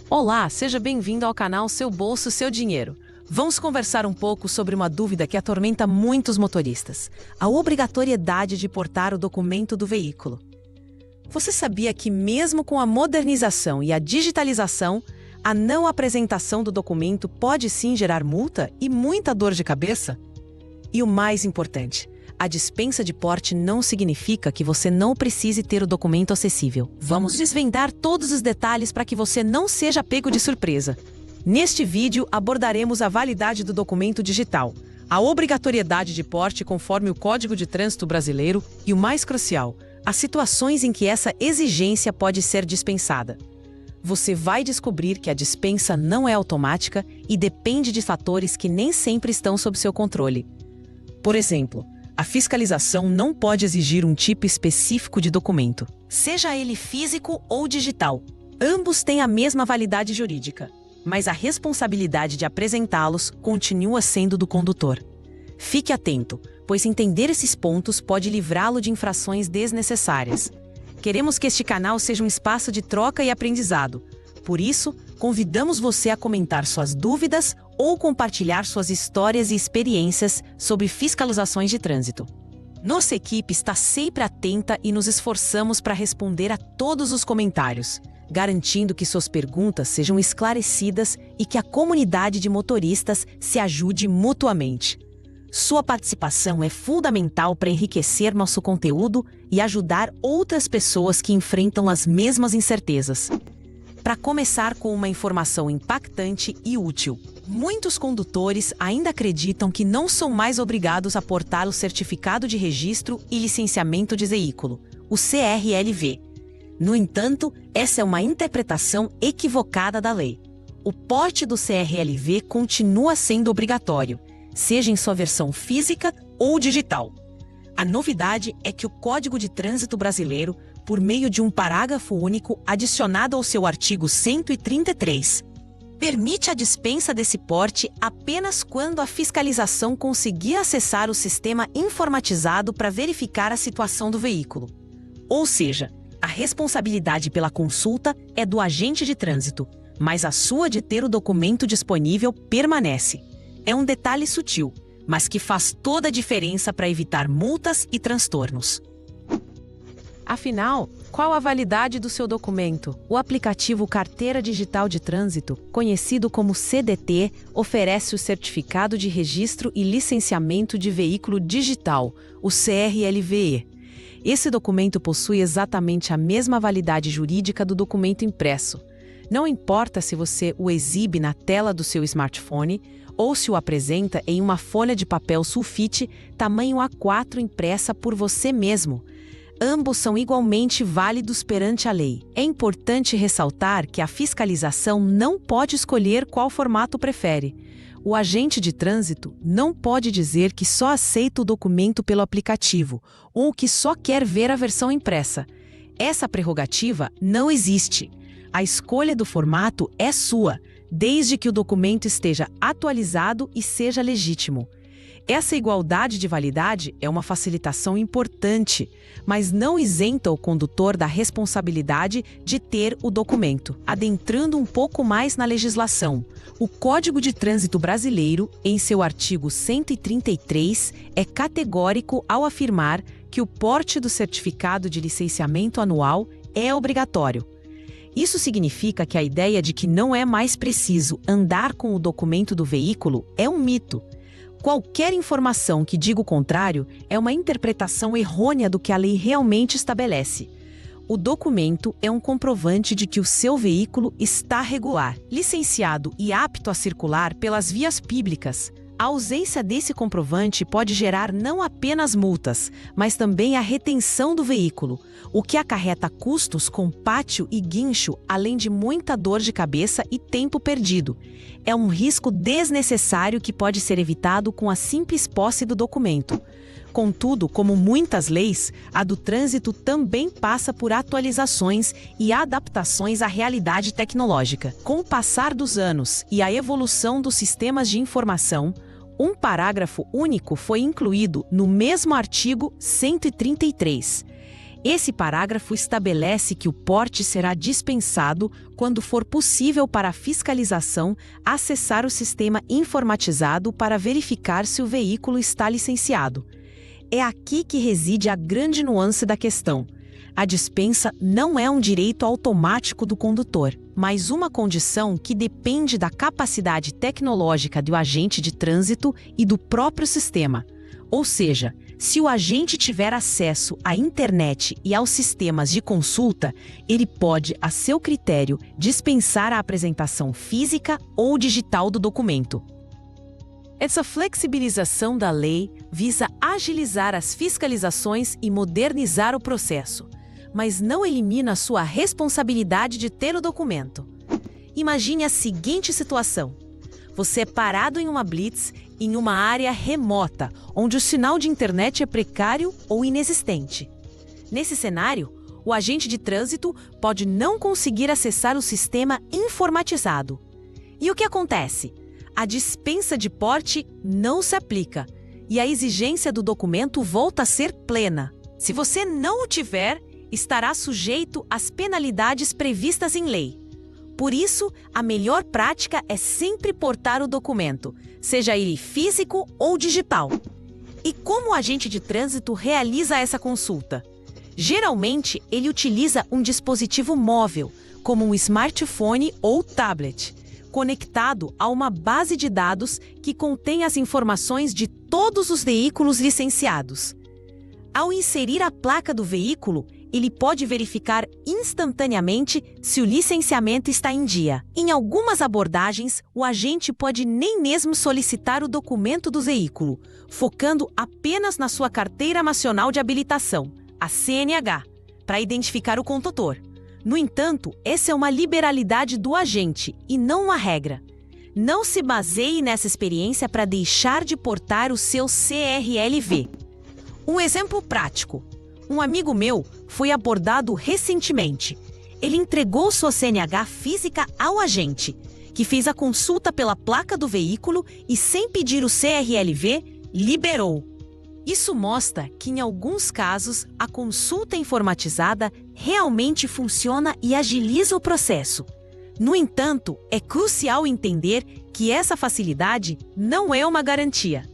Olá, seja bem-vindo ao canal Seu Bolso, Seu Dinheiro. Vamos conversar um pouco sobre uma dúvida que atormenta muitos motoristas: a obrigatoriedade de portar o documento do veículo. Você sabia que mesmo com a modernização e a digitalização, a não apresentação do documento pode sim gerar multa e muita dor de cabeça? E o mais importante, a dispensa de porte não significa que você não precise ter o documento acessível. Vamos desvendar todos os detalhes para que você não seja pego de surpresa. Neste vídeo, abordaremos a validade do documento digital, a obrigatoriedade de porte conforme o Código de Trânsito Brasileiro e, o mais crucial, as situações em que essa exigência pode ser dispensada. Você vai descobrir que a dispensa não é automática e depende de fatores que nem sempre estão sob seu controle. Por exemplo, a fiscalização não pode exigir um tipo específico de documento, seja ele físico ou digital. Ambos têm a mesma validade jurídica, mas a responsabilidade de apresentá-los continua sendo do condutor. Fique atento, pois entender esses pontos pode livrá-lo de infrações desnecessárias. Queremos que este canal seja um espaço de troca e aprendizado. Por isso, convidamos você a comentar suas dúvidas ou compartilhar suas histórias e experiências sobre fiscalizações de trânsito. Nossa equipe está sempre atenta e nos esforçamos para responder a todos os comentários, garantindo que suas perguntas sejam esclarecidas e que a comunidade de motoristas se ajude mutuamente. Sua participação é fundamental para enriquecer nosso conteúdo e ajudar outras pessoas que enfrentam as mesmas incertezas. Para começar com uma informação impactante e útil, muitos condutores ainda acreditam que não são mais obrigados a portar o Certificado de Registro e Licenciamento de Veículo, o CRLV. No entanto, essa é uma interpretação equivocada da lei. O porte do CRLV continua sendo obrigatório, seja em sua versão física ou digital. A novidade é que o Código de Trânsito Brasileiro, por meio de um parágrafo único adicionado ao seu artigo 133, permite a dispensa desse porte apenas quando a fiscalização conseguir acessar o sistema informatizado para verificar a situação do veículo. Ou seja, a responsabilidade pela consulta é do agente de trânsito, mas a sua de ter o documento disponível permanece. É um detalhe sutil, mas que faz toda a diferença para evitar multas e transtornos. Afinal, qual a validade do seu documento? O aplicativo Carteira Digital de Trânsito, conhecido como CDT, oferece o Certificado de Registro e Licenciamento de Veículo Digital, o CRLVE. Esse documento possui exatamente a mesma validade jurídica do documento impresso. Não importa se você o exibe na tela do seu smartphone ou se o apresenta em uma folha de papel sulfite tamanho A4 impressa por você mesmo. Ambos são igualmente válidos perante a lei. É importante ressaltar que a fiscalização não pode escolher qual formato prefere. O agente de trânsito não pode dizer que só aceita o documento pelo aplicativo ou que só quer ver a versão impressa. Essa prerrogativa não existe. A escolha do formato é sua, desde que o documento esteja atualizado e seja legítimo. Essa igualdade de validade é uma facilitação importante, mas não isenta o condutor da responsabilidade de ter o documento. Adentrando um pouco mais na legislação, o Código de Trânsito Brasileiro, em seu artigo 133, é categórico ao afirmar que o porte do certificado de licenciamento anual é obrigatório. Isso significa que a ideia de que não é mais preciso andar com o documento do veículo é um mito. Qualquer informação que diga o contrário é uma interpretação errônea do que a lei realmente estabelece. O documento é um comprovante de que o seu veículo está regular, licenciado e apto a circular pelas vias públicas. A ausência desse comprovante pode gerar não apenas multas, mas também a retenção do veículo, o que acarreta custos com pátio e guincho, além de muita dor de cabeça e tempo perdido. É um risco desnecessário que pode ser evitado com a simples posse do documento. Contudo, como muitas leis, a do trânsito também passa por atualizações e adaptações à realidade tecnológica. Com o passar dos anos e a evolução dos sistemas de informação, um parágrafo único foi incluído no mesmo artigo 133. Esse parágrafo estabelece que o porte será dispensado quando for possível para a fiscalização acessar o sistema informatizado para verificar se o veículo está licenciado. É aqui que reside a grande nuance da questão. A dispensa não é um direito automático do condutor, mas uma condição que depende da capacidade tecnológica do agente de trânsito e do próprio sistema. Ou seja, se o agente tiver acesso à internet e aos sistemas de consulta, ele pode, a seu critério, dispensar a apresentação física ou digital do documento. Essa flexibilização da lei visa agilizar as fiscalizações e modernizar o processo, mas não elimina a sua responsabilidade de ter o documento. Imagine a seguinte situação. Você é parado em uma blitz em uma área remota, onde o sinal de internet é precário ou inexistente. Nesse cenário, o agente de trânsito pode não conseguir acessar o sistema informatizado. E o que acontece? A dispensa de porte não se aplica e a exigência do documento volta a ser plena. Se você não o tiver, estará sujeito às penalidades previstas em lei. Por isso, a melhor prática é sempre portar o documento, seja ele físico ou digital. E como o agente de trânsito realiza essa consulta? Geralmente, ele utiliza um dispositivo móvel, como um smartphone ou tablet, conectado a uma base de dados que contém as informações de todos os veículos licenciados. Ao inserir a placa do veículo, ele pode verificar instantaneamente se o licenciamento está em dia. Em algumas abordagens, o agente pode nem mesmo solicitar o documento do veículo, focando apenas na sua Carteira Nacional de Habilitação, a CNH, para identificar o condutor. No entanto, essa é uma liberalidade do agente e não uma regra. Não se baseie nessa experiência para deixar de portar o seu CRLV. Um exemplo prático. Um amigo meu foi abordado recentemente. Ele entregou sua CNH física ao agente, que fez a consulta pela placa do veículo e, sem pedir o CRLV, liberou. Isso mostra que, em alguns casos, a consulta informatizada realmente funciona e agiliza o processo. No entanto, é crucial entender que essa facilidade não é uma garantia.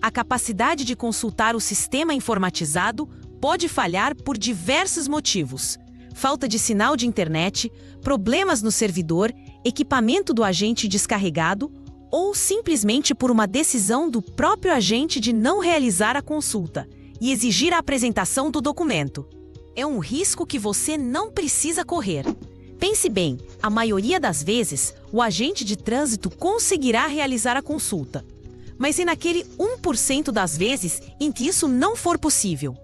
A capacidade de consultar o sistema informatizado pode falhar por diversos motivos: falta de sinal de internet, problemas no servidor, equipamento do agente descarregado ou simplesmente por uma decisão do próprio agente de não realizar a consulta e exigir a apresentação do documento. É um risco que você não precisa correr. Pense bem, a maioria das vezes, o agente de trânsito conseguirá realizar a consulta. Mas e naquele 1% das vezes em que isso não for possível?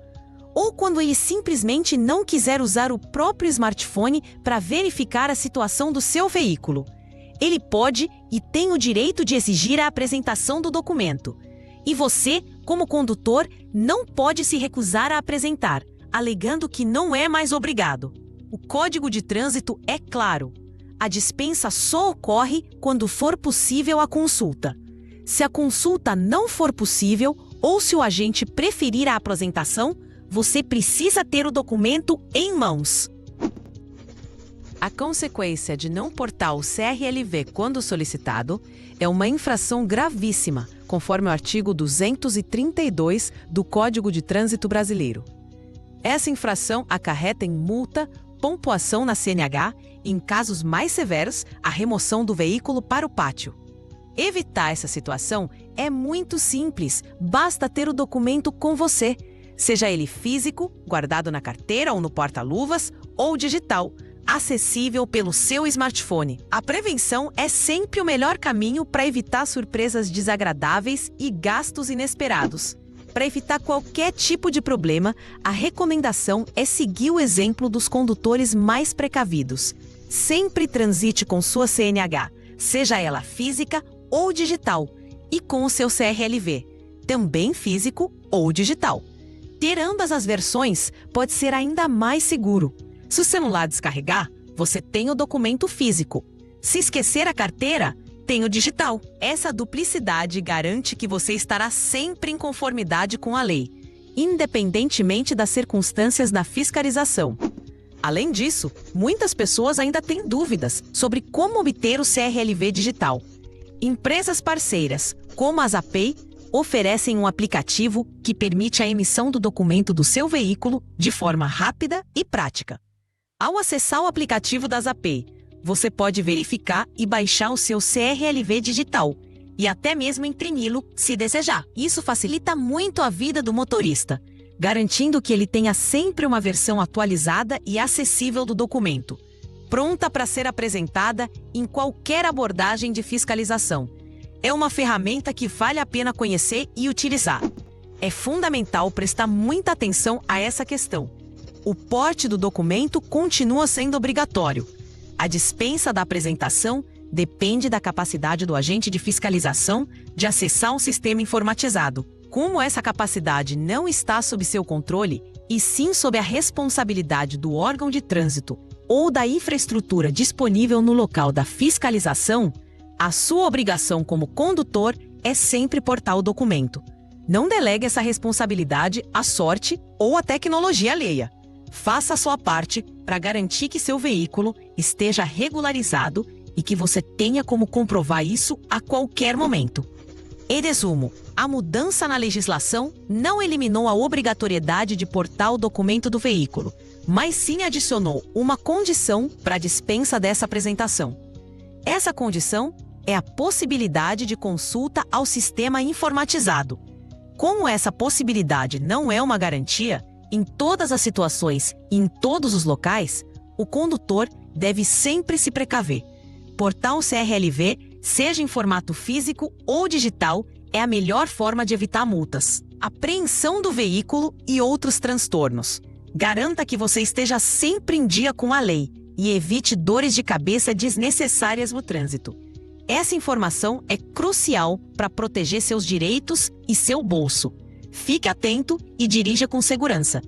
Ou quando ele simplesmente não quiser usar o próprio smartphone para verificar a situação do seu veículo? Ele pode e tem o direito de exigir a apresentação do documento. E você, como condutor, não pode se recusar a apresentar, alegando que não é mais obrigado. O Código de Trânsito é claro. A dispensa só ocorre quando for possível a consulta. Se a consulta não for possível ou se o agente preferir a apresentação, você precisa ter o documento em mãos. A consequência de não portar o CRLV quando solicitado é uma infração gravíssima, conforme o artigo 232 do Código de Trânsito Brasileiro. Essa infração acarreta em multa, pontuação na CNH e, em casos mais severos, a remoção do veículo para o pátio. Evitar essa situação é muito simples, basta ter o documento com você, seja ele físico, guardado na carteira ou no porta-luvas, ou digital, acessível pelo seu smartphone. A prevenção é sempre o melhor caminho para evitar surpresas desagradáveis e gastos inesperados. Para evitar qualquer tipo de problema, a recomendação é seguir o exemplo dos condutores mais precavidos. Sempre transite com sua CNH, seja ela física ou digital, e com o seu CRLV, também físico ou digital. Ter ambas as versões pode ser ainda mais seguro. Se o celular descarregar, você tem o documento físico. Se esquecer a carteira, tem o digital. Essa duplicidade garante que você estará sempre em conformidade com a lei. independentemente das circunstâncias da fiscalização. Além disso, muitas pessoas ainda têm dúvidas sobre como obter o CRLV digital. Empresas parceiras, como a Zapay, oferecem um aplicativo que permite a emissão do documento do seu veículo de forma rápida e prática. Ao acessar o aplicativo da Zapay, você pode verificar e baixar o seu CRLV digital e até mesmo imprimi-lo, se desejar. Isso facilita muito a vida do motorista, garantindo que ele tenha sempre uma versão atualizada e acessível do documento, pronta para ser apresentada em qualquer abordagem de fiscalização. É uma ferramenta que vale a pena conhecer e utilizar. É fundamental prestar muita atenção a essa questão. O porte do documento continua sendo obrigatório. A dispensa da apresentação depende da capacidade do agente de fiscalização de acessar um sistema informatizado. Como essa capacidade não está sob seu controle, e sim sob a responsabilidade do órgão de trânsito ou da infraestrutura disponível no local da fiscalização, a sua obrigação como condutor é sempre portar o documento. Não delegue essa responsabilidade à sorte ou à tecnologia alheia. Faça a sua parte para garantir que seu veículo esteja regularizado e que você tenha como comprovar isso a qualquer momento. Em resumo, a mudança na legislação não eliminou a obrigatoriedade de portar o documento do veículo, mas sim adicionou uma condição para a dispensa dessa apresentação. Essa condição é a possibilidade de consulta ao sistema informatizado. Como essa possibilidade não é uma garantia, em todas as situações e em todos os locais, o condutor deve sempre se precaver. Portar o CRLV, seja em formato físico ou digital, é a melhor forma de evitar multas, apreensão do veículo e outros transtornos. Garanta que você esteja sempre em dia com a lei e evite dores de cabeça desnecessárias no trânsito. Essa informação é crucial para proteger seus direitos e seu bolso. Fique atento e dirija com segurança.